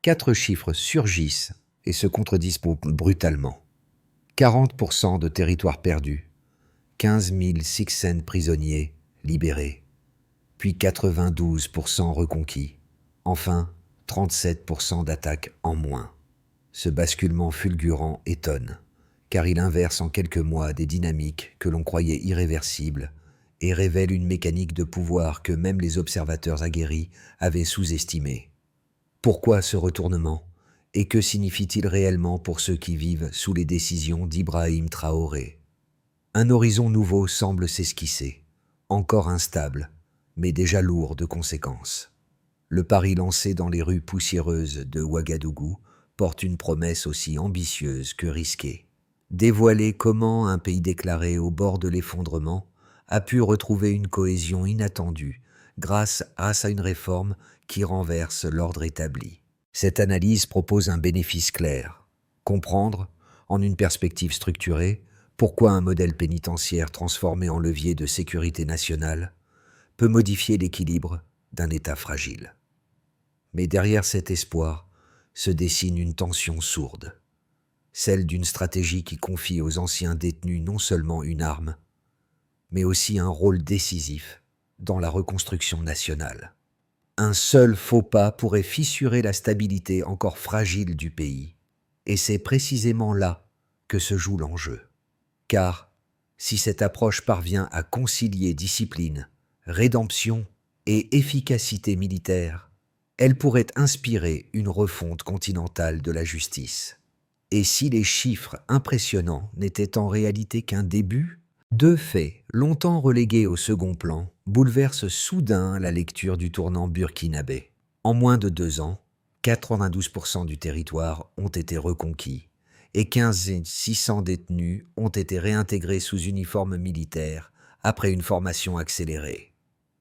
4 chiffres surgissent et se contredisent brutalement. 40% de territoire perdu, 15 600 prisonniers libérés, puis 92% reconquis, enfin 37% d'attaques en moins. Ce basculement fulgurant étonne, car il inverse en quelques mois des dynamiques que l'on croyait irréversibles et révèle une mécanique de pouvoir que même les observateurs aguerris avaient sous-estimée. Pourquoi ce retournement ? Et que signifie-t-il réellement pour ceux qui vivent sous les décisions d'Ibrahim Traoré ? Un horizon nouveau semble s'esquisser, encore instable, mais déjà lourd de conséquences. Le pari lancé dans les rues poussiéreuses de Ouagadougou porte une promesse aussi ambitieuse que risquée. Dévoiler comment un pays déclaré au bord de l'effondrement a pu retrouver une cohésion inattendue grâce à une réforme qui renverse l'ordre établi. Cette analyse propose un bénéfice clair. Comprendre, en une perspective structurée, pourquoi un modèle pénitentiaire transformé en levier de sécurité nationale peut modifier l'équilibre d'un État fragile. Mais derrière cet espoir se dessine une tension sourde, celle d'une stratégie qui confie aux anciens détenus non seulement une arme, mais aussi un rôle décisif dans la reconstruction nationale. Un seul faux pas pourrait fissurer la stabilité encore fragile du pays, et c'est précisément là que se joue l'enjeu. Car si cette approche parvient à concilier discipline, rédemption et efficacité militaire, elle pourrait inspirer une refonte continentale de la justice. Et si les chiffres impressionnants n'étaient en réalité qu'un début, 2 faits, longtemps relégués au second plan, bouleversent soudain la lecture du tournant burkinabé. En moins de 2 ans, 92% du territoire ont été reconquis et 15 600 détenus ont été réintégrés sous uniforme militaire après une formation accélérée.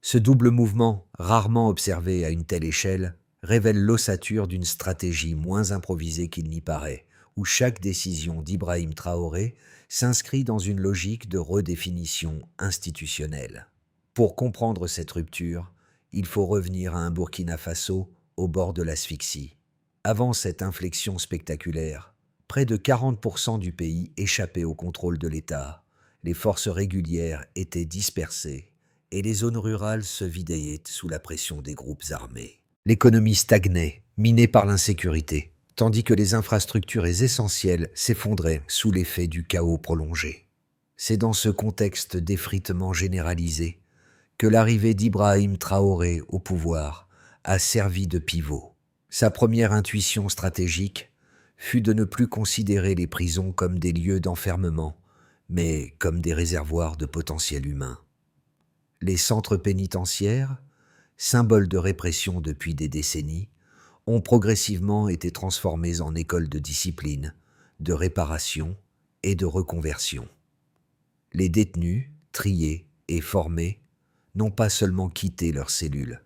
Ce double mouvement, rarement observé à une telle échelle, révèle l'ossature d'une stratégie moins improvisée qu'il n'y paraît, où chaque décision d'Ibrahim Traoré s'inscrit dans une logique de redéfinition institutionnelle. Pour comprendre cette rupture, il faut revenir à un Burkina Faso au bord de l'asphyxie. Avant cette inflexion spectaculaire, près de 40% du pays échappait au contrôle de l'État, les forces régulières étaient dispersées et les zones rurales se vidaient sous la pression des groupes armés. L'économie stagnait, minée par l'insécurité, tandis que les infrastructures essentielles s'effondraient sous l'effet du chaos prolongé. C'est dans ce contexte d'effritement généralisé que l'arrivée d'Ibrahim Traoré au pouvoir a servi de pivot. Sa première intuition stratégique fut de ne plus considérer les prisons comme des lieux d'enfermement, mais comme des réservoirs de potentiel humain. Les centres pénitentiaires, symboles de répression depuis des décennies, ont progressivement été transformés en écoles de discipline, de réparation et de reconversion. Les détenus, triés et formés, n'ont pas seulement quitté leurs cellules.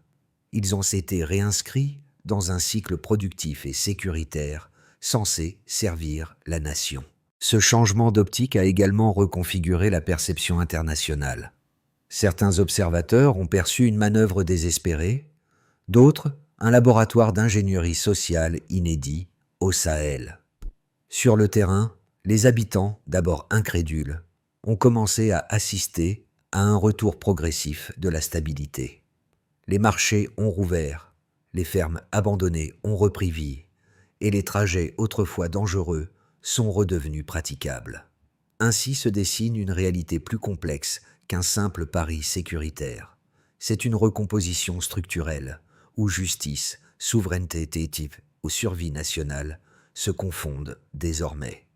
Ils ont été réinscrits dans un cycle productif et sécuritaire censé servir la nation. Ce changement d'optique a également reconfiguré la perception internationale. Certains observateurs ont perçu une manœuvre désespérée, d'autres un laboratoire d'ingénierie sociale inédit au Sahel. Sur le terrain, les habitants, d'abord incrédules, ont commencé à assister à un retour progressif de la stabilité. Les marchés ont rouvert, les fermes abandonnées ont repris vie, et les trajets autrefois dangereux sont redevenus praticables. Ainsi se dessine une réalité plus complexe qu'un simple pari sécuritaire. C'est une recomposition structurelle, où justice, souveraineté ou survie nationale se confondent désormais.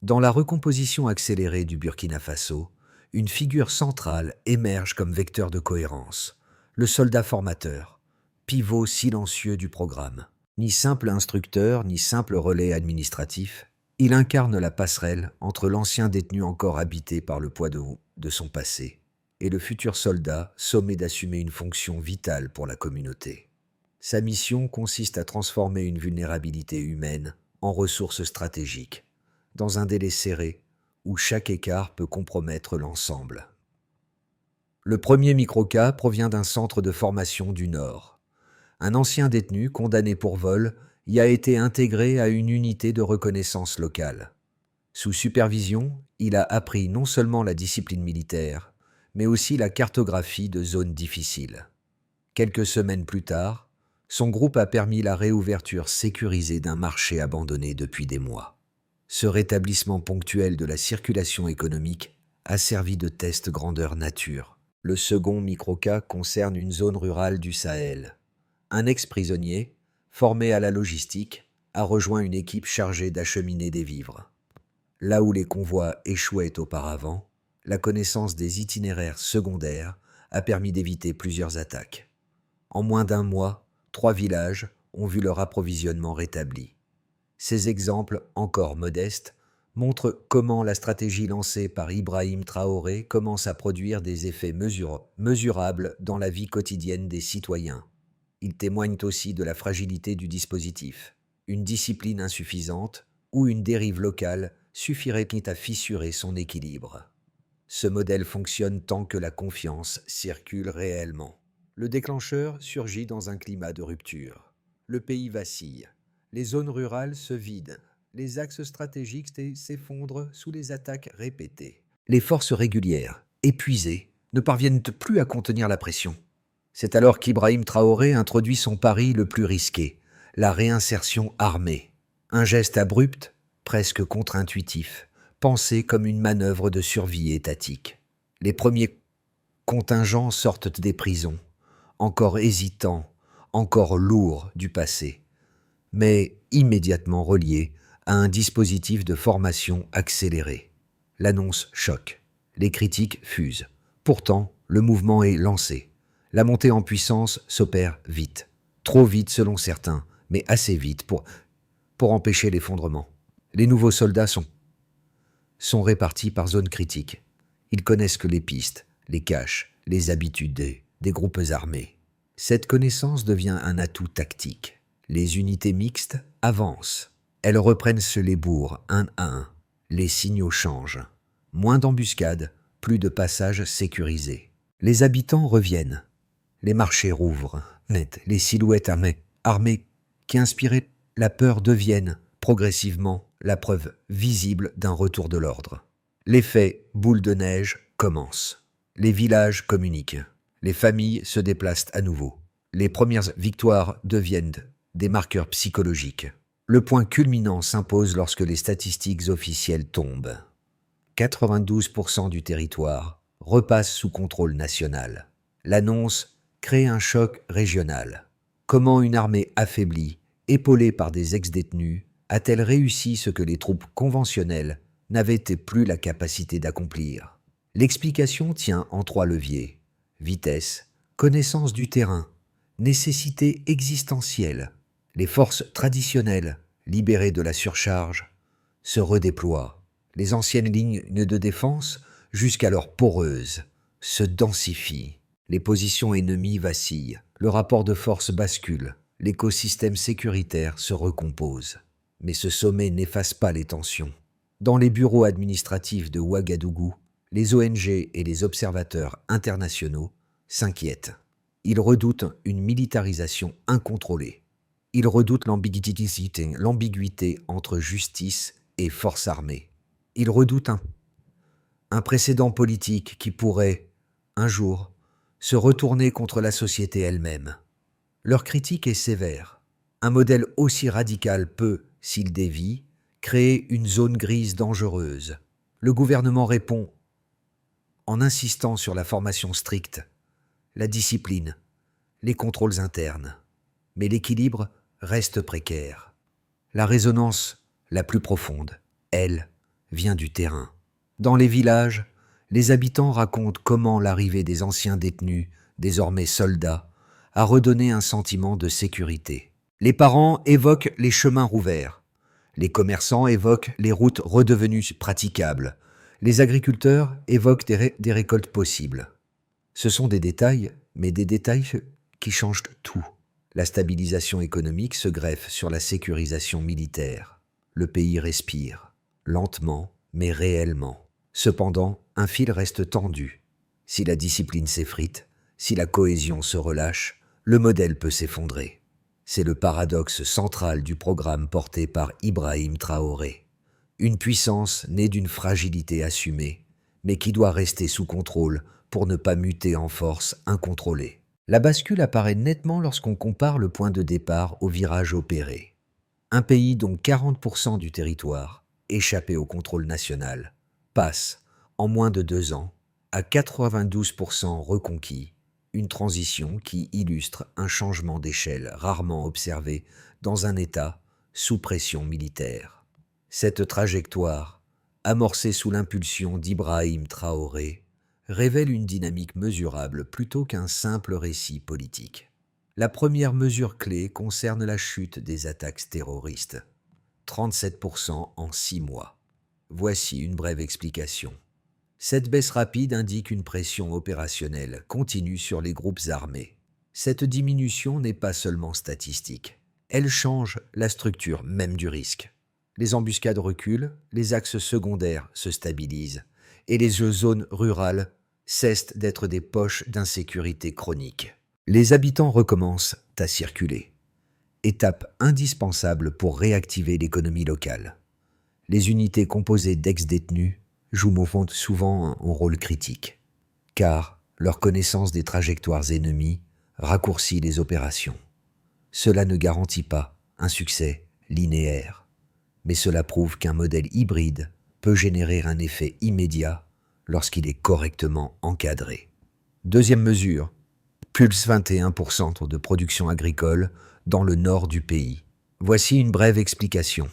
Dans la recomposition accélérée du Burkina Faso, une figure centrale émerge comme vecteur de cohérence, le soldat formateur, pivot silencieux du programme. Ni simple instructeur, ni simple relais administratif, il incarne la passerelle entre l'ancien détenu encore habité par le poids de son passé et le futur soldat sommé d'assumer une fonction vitale pour la communauté. Sa mission consiste à transformer une vulnérabilité humaine en ressource stratégique, dans un délai serré où chaque écart peut compromettre l'ensemble. Le premier microcas provient d'un centre de formation du Nord. Un ancien détenu condamné pour vol y a été intégré à une unité de reconnaissance locale. Sous supervision, il a appris non seulement la discipline militaire, mais aussi la cartographie de zones difficiles. Quelques semaines plus tard, son groupe a permis la réouverture sécurisée d'un marché abandonné depuis des mois. Ce rétablissement ponctuel de la circulation économique a servi de test grandeur nature. Le second microcas concerne une zone rurale du Sahel. Un ex-prisonnier, formé à la logistique, a rejoint une équipe chargée d'acheminer des vivres. Là où les convois échouaient auparavant, la connaissance des itinéraires secondaires a permis d'éviter plusieurs attaques. En moins d'un mois, 3 villages ont vu leur approvisionnement rétabli. Ces exemples, encore modestes, montrent comment la stratégie lancée par Ibrahim Traoré commence à produire des effets mesurables dans la vie quotidienne des citoyens. Ils témoignent aussi de la fragilité du dispositif. Une discipline insuffisante ou une dérive locale suffirait à fissurer son équilibre. Ce modèle fonctionne tant que la confiance circule réellement. Le déclencheur surgit dans un climat de rupture. Le pays vacille. Les zones rurales se vident. Les axes stratégiques s'effondrent sous les attaques répétées. Les forces régulières, épuisées, ne parviennent plus à contenir la pression. C'est alors qu'Ibrahim Traoré introduit son pari le plus risqué, la réinsertion armée. Un geste abrupt, presque contre-intuitif, pensé comme une manœuvre de survie étatique. Les premiers contingents sortent des prisons, encore hésitants, encore lourds du passé, mais immédiatement reliés à un dispositif de formation accéléré. L'annonce choque, les critiques fusent. Pourtant, le mouvement est lancé. La montée en puissance s'opère vite. Trop vite selon certains, mais assez vite pour empêcher l'effondrement. Les nouveaux soldats sont répartis par zones critiques. Ils connaissent que les pistes, les caches, les habitudes des groupes armés. Cette connaissance devient un atout tactique. Les unités mixtes avancent. Elles reprennent les bourgs un à un. Les signaux changent. Moins d'embuscades, plus de passages sécurisés. Les habitants reviennent. Les marchés rouvrent, net. Les silhouettes armées qui inspiraient la peur deviennent, progressivement, la preuve visible d'un retour de l'ordre. L'effet boule de neige commence. Les villages communiquent. Les familles se déplacent à nouveau. Les premières victoires deviennent des marqueurs psychologiques. Le point culminant s'impose lorsque les statistiques officielles tombent. 92% du territoire repasse sous contrôle national. L'annonce crée un choc régional. Comment une armée affaiblie, épaulée par des ex-détenus, a-t-elle réussi ce que les troupes conventionnelles n'avaient plus la capacité d'accomplir? L'explication tient en 3 leviers: vitesse, connaissance du terrain, nécessité existentielle. Les forces traditionnelles, libérées de la surcharge, se redéploient. Les anciennes lignes de défense, jusqu'alors poreuses, se densifient. Les positions ennemies vacillent. Le rapport de force bascule. L'écosystème sécuritaire se recompose. Mais ce sommet n'efface pas les tensions. Dans les bureaux administratifs de Ouagadougou, les ONG et les observateurs internationaux s'inquiètent. Ils redoutent une militarisation incontrôlée. Ils redoutent l'ambiguïté entre justice et force armée. Ils redoutent un précédent politique qui pourrait, un jour, se retourner contre la société elle-même. Leur critique est sévère. Un modèle aussi radical peut, s'il dévie, créer une zone grise dangereuse. Le gouvernement répond en insistant sur la formation stricte, la discipline, les contrôles internes. Mais l'équilibre reste précaire. La résonance la plus profonde, elle, vient du terrain. Dans les villages, les habitants racontent comment l'arrivée des anciens détenus, désormais soldats, a redonné un sentiment de sécurité. Les parents évoquent les chemins rouverts. Les commerçants évoquent les routes redevenues praticables. Les agriculteurs évoquent des récoltes possibles. Ce sont des détails, mais des détails qui changent tout. La stabilisation économique se greffe sur la sécurisation militaire. Le pays respire, lentement, mais réellement. Cependant, un fil reste tendu. Si la discipline s'effrite, si la cohésion se relâche, le modèle peut s'effondrer. C'est le paradoxe central du programme porté par Ibrahim Traoré. Une puissance née d'une fragilité assumée, mais qui doit rester sous contrôle pour ne pas muter en force incontrôlée. La bascule apparaît nettement lorsqu'on compare le point de départ au virage opéré. Un pays dont 40% du territoire, échappé au contrôle national, passe, en moins de 2 ans, à 92% reconquis, une transition qui illustre un changement d'échelle rarement observé dans un État sous pression militaire. Cette trajectoire, amorcée sous l'impulsion d'Ibrahim Traoré, révèle une dynamique mesurable plutôt qu'un simple récit politique. La première mesure clé concerne la chute des attaques terroristes. 37% en 6 mois. Voici une brève explication. Cette baisse rapide indique une pression opérationnelle continue sur les groupes armés. Cette diminution n'est pas seulement statistique. Elle change la structure même du risque. Les embuscades reculent, les axes secondaires se stabilisent, et les zones rurales cessent d'être des poches d'insécurité chronique. Les habitants recommencent à circuler. Étape indispensable pour réactiver l'économie locale. Les unités composées d'ex-détenus jouent souvent un rôle critique, car leur connaissance des trajectoires ennemies raccourcit les opérations. Cela ne garantit pas un succès linéaire, mais cela prouve qu'un modèle hybride peut générer un effet immédiat lorsqu'il est correctement encadré. Deuxième mesure, plus 21% de production agricole dans le nord du pays. Voici une brève explication.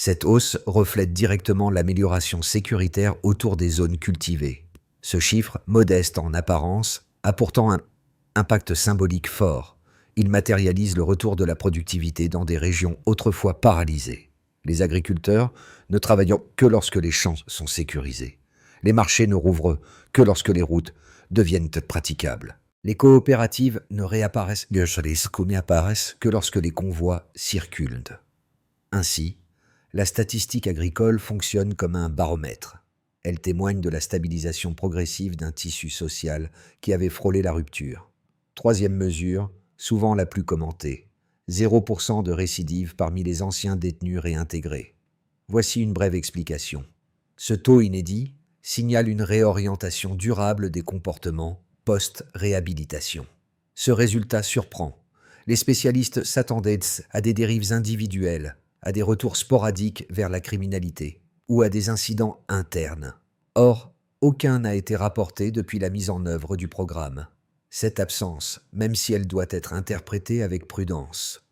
Cette hausse reflète directement l'amélioration sécuritaire autour des zones cultivées. Ce chiffre, modeste en apparence, a pourtant un impact symbolique fort. Il matérialise le retour de la productivité dans des régions autrefois paralysées. Les agriculteurs ne travaillent que lorsque les champs sont sécurisés. Les marchés ne rouvrent que lorsque les routes deviennent praticables. Les coopératives ne réapparaissent que lorsque les convois circulent. Ainsi, la statistique agricole fonctionne comme un baromètre. Elle témoigne de la stabilisation progressive d'un tissu social qui avait frôlé la rupture. Troisième mesure, souvent la plus commentée, 0% de récidive parmi les anciens détenus réintégrés. Voici une brève explication. Ce taux inédit signale une réorientation durable des comportements post-réhabilitation. Ce résultat surprend. Les spécialistes s'attendaient à des dérives individuelles, à des retours sporadiques vers la criminalité ou à des incidents internes. Or, aucun n'a été rapporté depuis la mise en œuvre du programme. Cette absence, même si elle doit être interprétée avec prudence,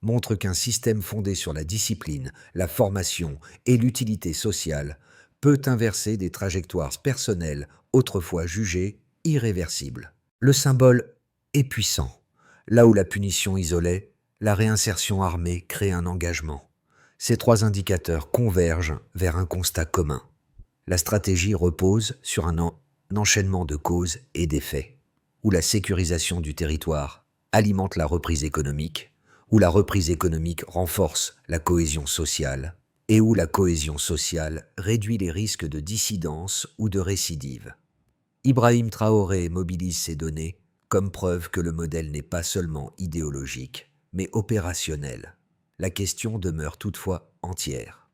montre qu'un système fondé sur la discipline, la formation et l'utilité sociale peut inverser des trajectoires personnelles autrefois jugées irréversibles. Le symbole est puissant. Là où la punition isolait, la réinsertion armée crée un engagement. Ces 3 indicateurs convergent vers un constat commun. La stratégie repose sur un enchaînement de causes et d'effets, où la sécurisation du territoire alimente la reprise économique, où la reprise économique renforce la cohésion sociale, et où la cohésion sociale réduit les risques de dissidence ou de récidive. Ibrahim Traoré mobilise ces données comme preuve que le modèle n'est pas seulement idéologique, mais opérationnel. La question demeure toutefois entière.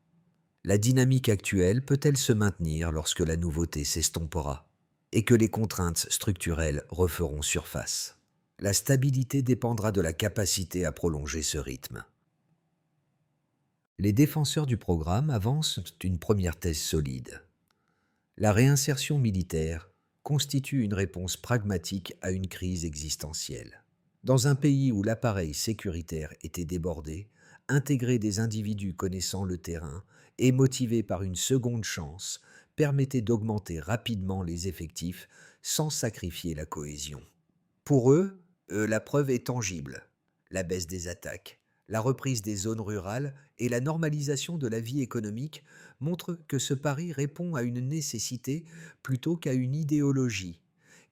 La dynamique actuelle peut-elle se maintenir lorsque la nouveauté s'estompera et que les contraintes structurelles referont surface? La stabilité dépendra de la capacité à prolonger ce rythme. Les défenseurs du programme avancent une première thèse solide. La réinsertion militaire constitue une réponse pragmatique à une crise existentielle. Dans un pays où l'appareil sécuritaire était débordé, intégrer des individus connaissant le terrain et motivés par une seconde chance permettait d'augmenter rapidement les effectifs sans sacrifier la cohésion. Pour eux, la preuve est tangible. La baisse des attaques, la reprise des zones rurales et la normalisation de la vie économique montrent que ce pari répond à une nécessité plutôt qu'à une idéologie.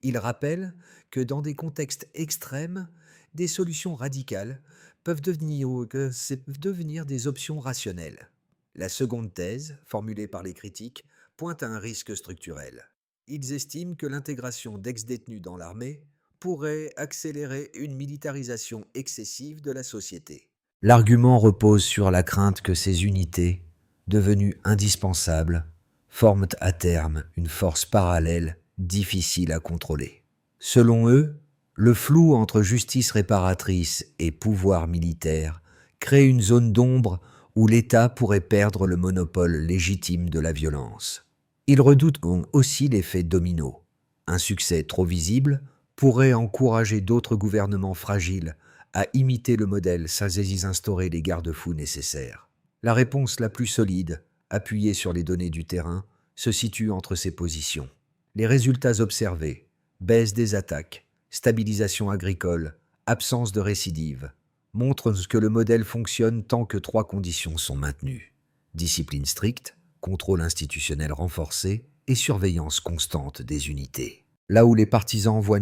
Il rappelle que dans des contextes extrêmes, des solutions radicales peuvent devenir des options rationnelles. La seconde thèse, formulée par les critiques, pointe à un risque structurel. Ils estiment que l'intégration d'ex-détenus dans l'armée pourrait accélérer une militarisation excessive de la société. L'argument repose sur la crainte que ces unités, devenues indispensables, forment à terme une force parallèle difficile à contrôler. Selon eux, le flou entre justice réparatrice et pouvoir militaire crée une zone d'ombre où l'État pourrait perdre le monopole légitime de la violence. Ils redoutent aussi l'effet domino. Un succès trop visible pourrait encourager d'autres gouvernements fragiles à imiter le modèle sans y instaurer les garde-fous nécessaires. La réponse la plus solide, appuyée sur les données du terrain, se situe entre ces positions. Les résultats observés, baisse des attaques, stabilisation agricole, absence de récidive, montrent que le modèle fonctionne tant que 3 conditions sont maintenues. Discipline stricte, contrôle institutionnel renforcé et surveillance constante des unités. Là où les partisans voient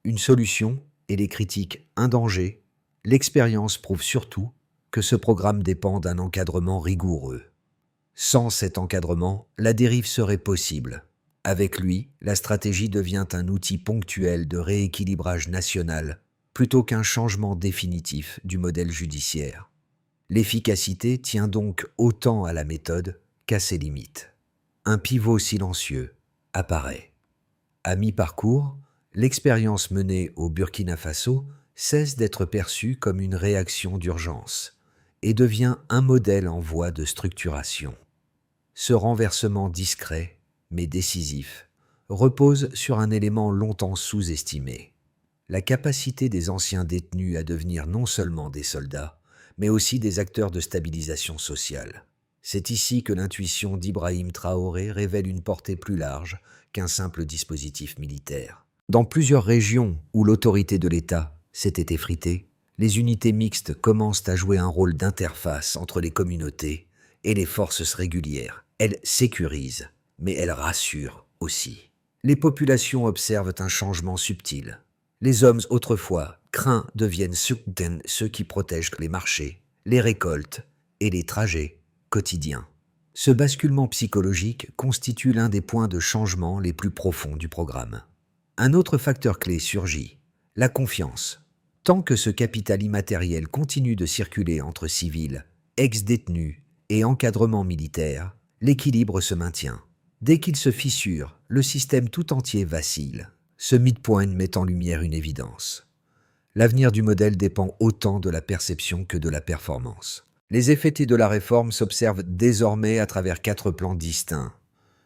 une solution et les critiques un danger, l'expérience prouve surtout que ce programme dépend d'un encadrement rigoureux. Sans cet encadrement, la dérive serait possible. Avec lui, la stratégie devient un outil ponctuel de rééquilibrage national plutôt qu'un changement définitif du modèle judiciaire. L'efficacité tient donc autant à la méthode qu'à ses limites. Un pivot silencieux apparaît. À mi-parcours, l'expérience menée au Burkina Faso cesse d'être perçue comme une réaction d'urgence et devient un modèle en voie de structuration. Ce renversement discret, mais décisif, repose sur un élément longtemps sous-estimé: la capacité des anciens détenus à devenir non seulement des soldats, mais aussi des acteurs de stabilisation sociale. C'est ici que l'intuition d'Ibrahim Traoré révèle une portée plus large qu'un simple dispositif militaire. Dans plusieurs régions où l'autorité de l'État s'était effritée, les unités mixtes commencent à jouer un rôle d'interface entre les communautés et les forces régulières. Elles sécurisent, mais elles rassurent aussi. Les populations observent un changement subtil. Les hommes autrefois craints deviennent soudain ceux qui protègent les marchés, les récoltes et les trajets quotidiens. Ce basculement psychologique constitue l'un des points de changement les plus profonds du programme. Un autre facteur clé surgit: la confiance. Tant que ce capital immatériel continue de circuler entre civils, ex-détenus et encadrement militaire, l'équilibre se maintient. Dès qu'il se fissure, le système tout entier vacille. Ce midpoint met en lumière une évidence. L'avenir du modèle dépend autant de la perception que de la performance. Les effets de la réforme s'observent désormais à travers 4 plans distincts.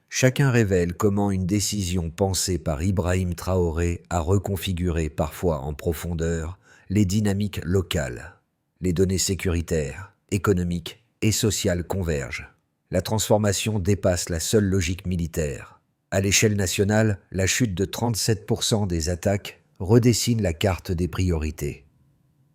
Chacun révèle comment une décision pensée par Ibrahim Traoré a reconfiguré parfois en profondeur les dynamiques locales. Les données sécuritaires, économiques et sociales convergent. La transformation dépasse la seule logique militaire. À l'échelle nationale, la chute de 37% des attaques redessine la carte des priorités.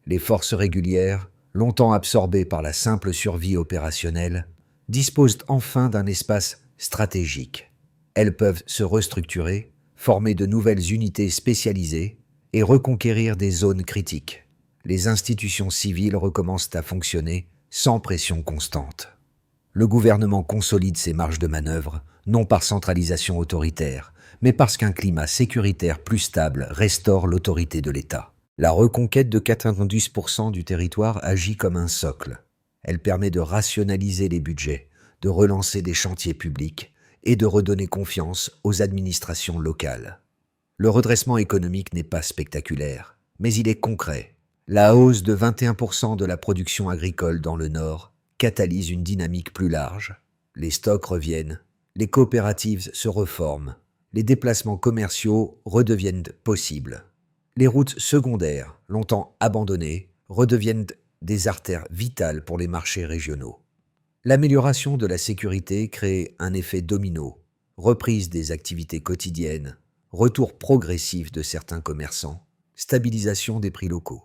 Les forces régulières, longtemps absorbées par la simple survie opérationnelle, disposent enfin d'un espace stratégique. Elles peuvent se restructurer, former de nouvelles unités spécialisées et reconquérir des zones critiques. Les institutions civiles recommencent à fonctionner sans pression constante. Le gouvernement consolide ses marges de manœuvre, non par centralisation autoritaire, mais parce qu'un climat sécuritaire plus stable restaure l'autorité de l'État. La reconquête de 92% du territoire agit comme un socle. Elle permet de rationaliser les budgets, de relancer des chantiers publics et de redonner confiance aux administrations locales. Le redressement économique n'est pas spectaculaire, mais il est concret. La hausse de 21% de la production agricole dans le Nord catalyse une dynamique plus large. Les stocks reviennent, les coopératives se reforment, les déplacements commerciaux redeviennent possibles. Les routes secondaires, longtemps abandonnées, redeviennent des artères vitales pour les marchés régionaux. L'amélioration de la sécurité crée un effet domino, reprise des activités quotidiennes, retour progressif de certains commerçants, stabilisation des prix locaux.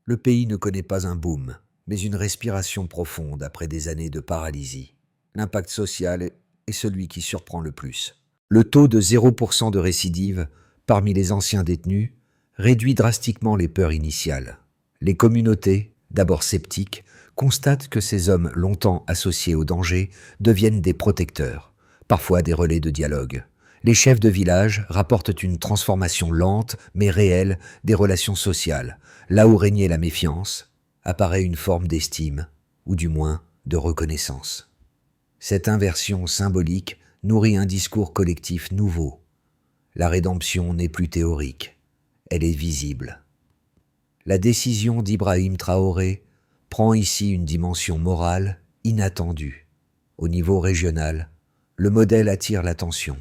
Le pays ne connaît pas un boom, mais une respiration profonde après des années de paralysie. L'impact social est celui qui surprend le plus. Le taux de 0% de récidive parmi les anciens détenus réduit drastiquement les peurs initiales. Les communautés, d'abord sceptiques, constatent que ces hommes longtemps associés au danger deviennent des protecteurs, parfois des relais de dialogue. Les chefs de village rapportent une transformation lente mais réelle des relations sociales. Là où régnait la méfiance, apparaît une forme d'estime, ou du moins de reconnaissance. Cette inversion symbolique nourrit un discours collectif nouveau. La rédemption n'est plus théorique, elle est visible. La décision d'Ibrahim Traoré prend ici une dimension morale inattendue. Au niveau régional, le modèle attire l'attention.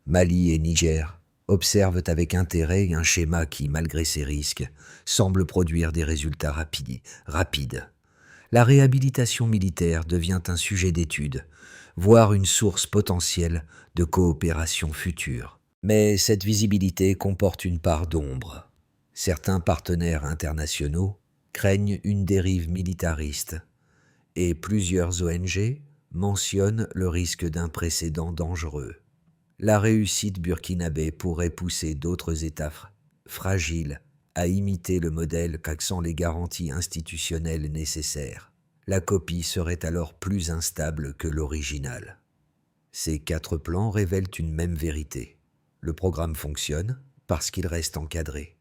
Mali et Niger observent avec intérêt un schéma qui, malgré ses risques, semble produire des résultats rapides. La réhabilitation militaire devient un sujet d'étude, voire une source potentielle de coopération future. Mais cette visibilité comporte une part d'ombre. Certains partenaires internationaux craignent une dérive militariste et plusieurs ONG mentionnent le risque d'un précédent dangereux. La réussite burkinabé pourrait pousser d'autres États fragiles à imiter le modèle qu'accent les garanties institutionnelles nécessaires. La copie serait alors plus instable que l'original. Ces 4 plans révèlent une même vérité. Le programme fonctionne parce qu'il reste encadré,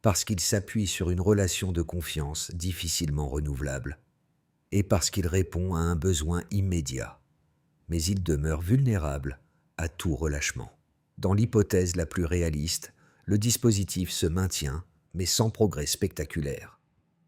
parce qu'il s'appuie sur une relation de confiance difficilement renouvelable, et parce qu'il répond à un besoin immédiat. Mais il demeure vulnérable à tout relâchement. Dans l'hypothèse la plus réaliste, le dispositif se maintient, mais sans progrès spectaculaire.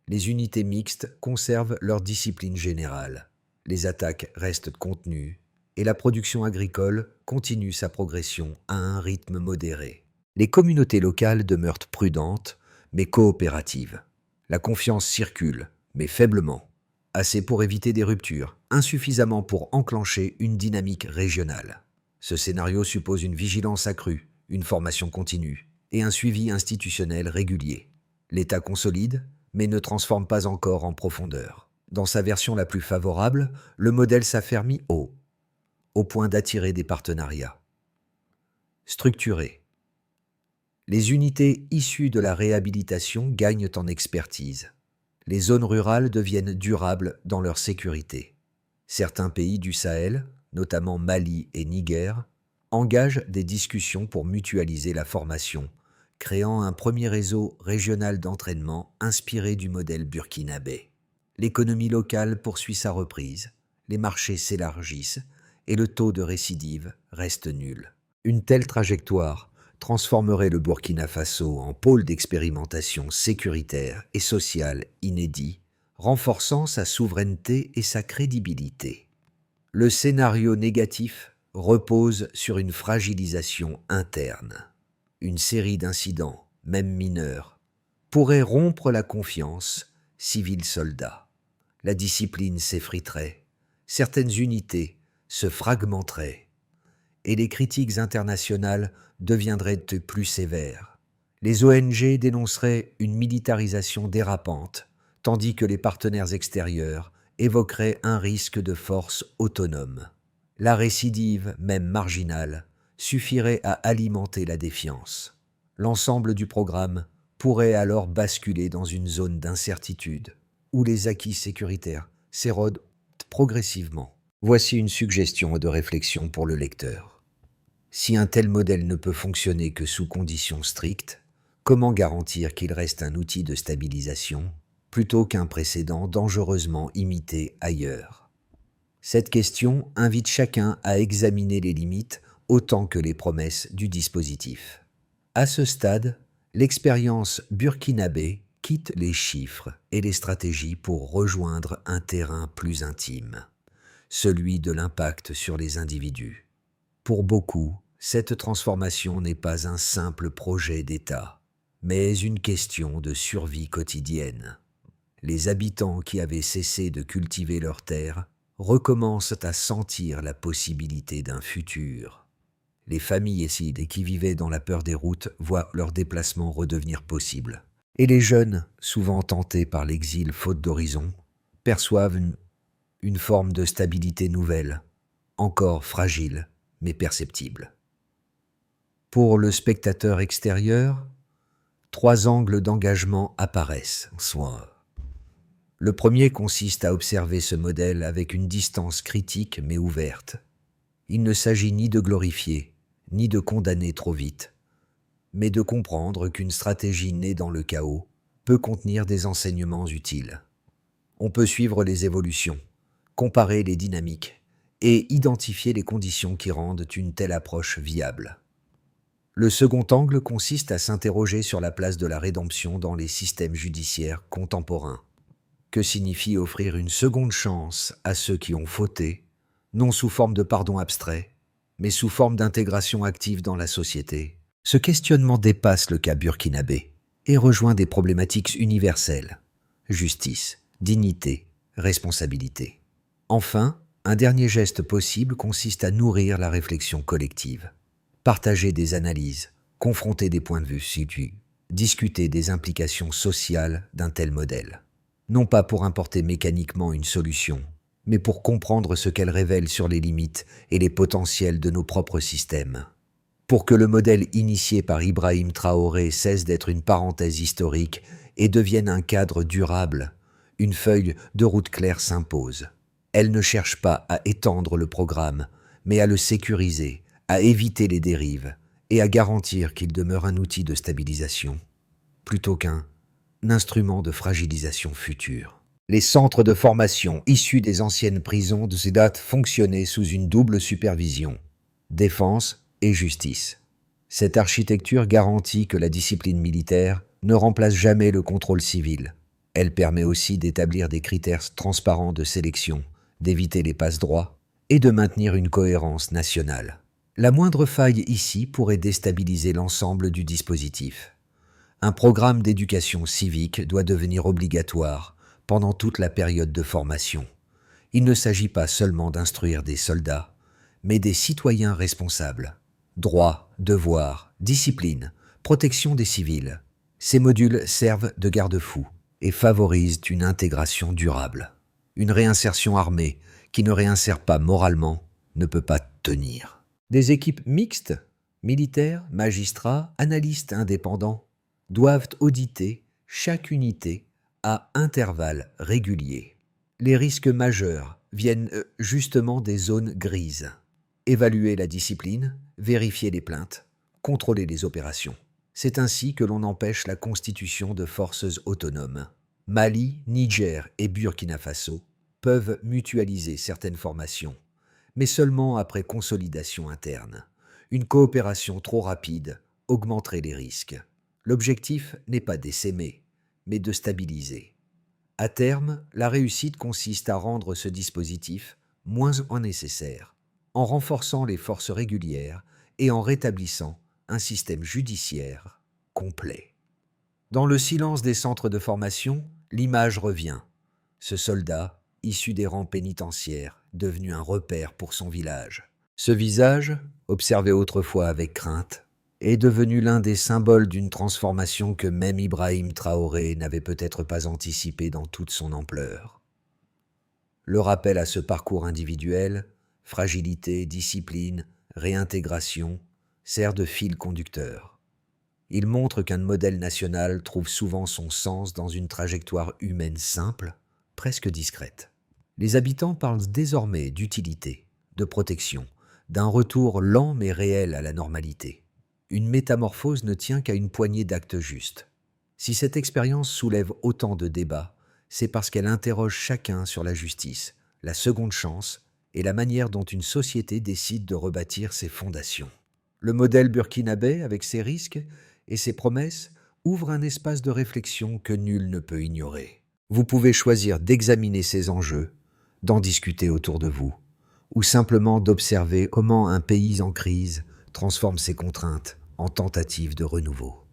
Les unités mixtes conservent leur discipline générale, les attaques restent contenues, et la production agricole continue sa progression à un rythme modéré. Les communautés locales demeurent prudentes, mais coopératives. La confiance circule, mais faiblement, assez pour éviter des ruptures, insuffisamment pour enclencher une dynamique régionale. Ce scénario suppose une vigilance accrue, une formation continue et un suivi institutionnel régulier. L'État consolide, mais ne transforme pas encore en profondeur. Dans sa version la plus favorable, le modèle s'affermit au point d'attirer des partenariats. Structuré. Les unités issues de la réhabilitation gagnent en expertise. Les zones rurales deviennent durables dans leur sécurité. Certains pays du Sahel, notamment Mali et Niger, engagent des discussions pour mutualiser la formation, créant un premier réseau régional d'entraînement inspiré du modèle burkinabé. L'économie locale poursuit sa reprise, les marchés s'élargissent et le taux de récidive reste nul. Une telle trajectoire transformerait le Burkina Faso en pôle d'expérimentation sécuritaire et sociale inédit, renforçant sa souveraineté et sa crédibilité. Le scénario négatif repose sur une fragilisation interne. Une série d'incidents, même mineurs, pourrait rompre la confiance civil-soldat. La discipline s'effriterait, certaines unités se fragmenteraient, et les critiques internationales deviendraient plus sévères. Les ONG dénonceraient une militarisation dérapante, tandis que les partenaires extérieurs évoquerait un risque de force autonome. La récidive, même marginale, suffirait à alimenter la défiance. L'ensemble du programme pourrait alors basculer dans une zone d'incertitude, où les acquis sécuritaires s'érodent progressivement. Voici une suggestion de réflexion pour le lecteur. Si un tel modèle ne peut fonctionner que sous conditions strictes, comment garantir qu'il reste un outil de stabilisation plutôt qu'un précédent dangereusement imité ailleurs? Cette question invite chacun à examiner les limites autant que les promesses du dispositif. À ce stade, l'expérience burkinabé quitte les chiffres et les stratégies pour rejoindre un terrain plus intime, celui de l'impact sur les individus. Pour beaucoup, cette transformation n'est pas un simple projet d'État, mais une question de survie quotidienne. Les habitants qui avaient cessé de cultiver leurs terres recommencent à sentir la possibilité d'un futur. Les familles qui vivaient dans la peur des routes voient leur déplacement redevenir possible. Et les jeunes, souvent tentés par l'exil faute d'horizon, perçoivent une forme de stabilité nouvelle, encore fragile mais perceptible. Pour le spectateur extérieur, 3 angles d'engagement apparaissent. Le premier consiste à observer ce modèle avec une distance critique mais ouverte. Il ne s'agit ni de glorifier, ni de condamner trop vite, mais de comprendre qu'une stratégie née dans le chaos peut contenir des enseignements utiles. On peut suivre les évolutions, comparer les dynamiques et identifier les conditions qui rendent une telle approche viable. Le second angle consiste à s'interroger sur la place de la rédemption dans les systèmes judiciaires contemporains. Que signifie offrir une seconde chance à ceux qui ont fauté, non sous forme de pardon abstrait, mais sous forme d'intégration active dans la société? Ce questionnement dépasse le cas burkinabé et rejoint des problématiques universelles: justice, dignité, responsabilité. Enfin, un dernier geste possible consiste à nourrir la réflexion collective. Partager des analyses, confronter des points de vue situés, discuter des implications sociales d'un tel modèle. Non pas pour importer mécaniquement une solution, mais pour comprendre ce qu'elle révèle sur les limites et les potentiels de nos propres systèmes. Pour que le modèle initié par Ibrahim Traoré cesse d'être une parenthèse historique et devienne un cadre durable, une feuille de route claire s'impose. Elle ne cherche pas à étendre le programme, mais à le sécuriser, à éviter les dérives et à garantir qu'il demeure un outil de stabilisation, plutôt qu'un instrument de fragilisation future. Les centres de formation issus des anciennes prisons de ces dates fonctionnaient sous une double supervision, défense et justice. Cette architecture garantit que la discipline militaire ne remplace jamais le contrôle civil. Elle permet aussi d'établir des critères transparents de sélection, d'éviter les passe-droits et de maintenir une cohérence nationale. La moindre faille ici pourrait déstabiliser l'ensemble du dispositif. Un programme d'éducation civique doit devenir obligatoire pendant toute la période de formation. Il ne s'agit pas seulement d'instruire des soldats, mais des citoyens responsables. Droits, devoirs, discipline, protection des civils. Ces modules servent de garde-fous et favorisent une intégration durable. Une réinsertion armée qui ne réinsère pas moralement ne peut pas tenir. Des équipes mixtes, militaires, magistrats, analystes indépendants, doivent auditer chaque unité à intervalles réguliers. Les risques majeurs viennent justement des zones grises. Évaluer la discipline, vérifier les plaintes, contrôler les opérations. C'est ainsi que l'on empêche la constitution de forces autonomes. Mali, Niger et Burkina Faso peuvent mutualiser certaines formations, mais seulement après consolidation interne. Une coopération trop rapide augmenterait les risques. L'objectif n'est pas d'essaimer, mais de stabiliser. À terme, la réussite consiste à rendre ce dispositif moins nécessaire, en renforçant les forces régulières et en rétablissant un système judiciaire complet. Dans le silence des centres de formation, l'image revient. Ce soldat, issu des rangs pénitentiaires, devenu un repère pour son village. Ce visage, observé autrefois avec crainte, est devenu l'un des symboles d'une transformation que même Ibrahim Traoré n'avait peut-être pas anticipée dans toute son ampleur. Le rappel à ce parcours individuel, fragilité, discipline, réintégration, sert de fil conducteur. Il montre qu'un modèle national trouve souvent son sens dans une trajectoire humaine simple, presque discrète. Les habitants parlent désormais d'utilité, de protection, d'un retour lent mais réel à la normalité. Une métamorphose ne tient qu'à une poignée d'actes justes. Si cette expérience soulève autant de débats, c'est parce qu'elle interroge chacun sur la justice, la seconde chance et la manière dont une société décide de rebâtir ses fondations. Le modèle burkinabé, avec ses risques et ses promesses, ouvre un espace de réflexion que nul ne peut ignorer. Vous pouvez choisir d'examiner ces enjeux, d'en discuter autour de vous, ou simplement d'observer comment un pays en crise transforme ses contraintes en tentative de renouveau.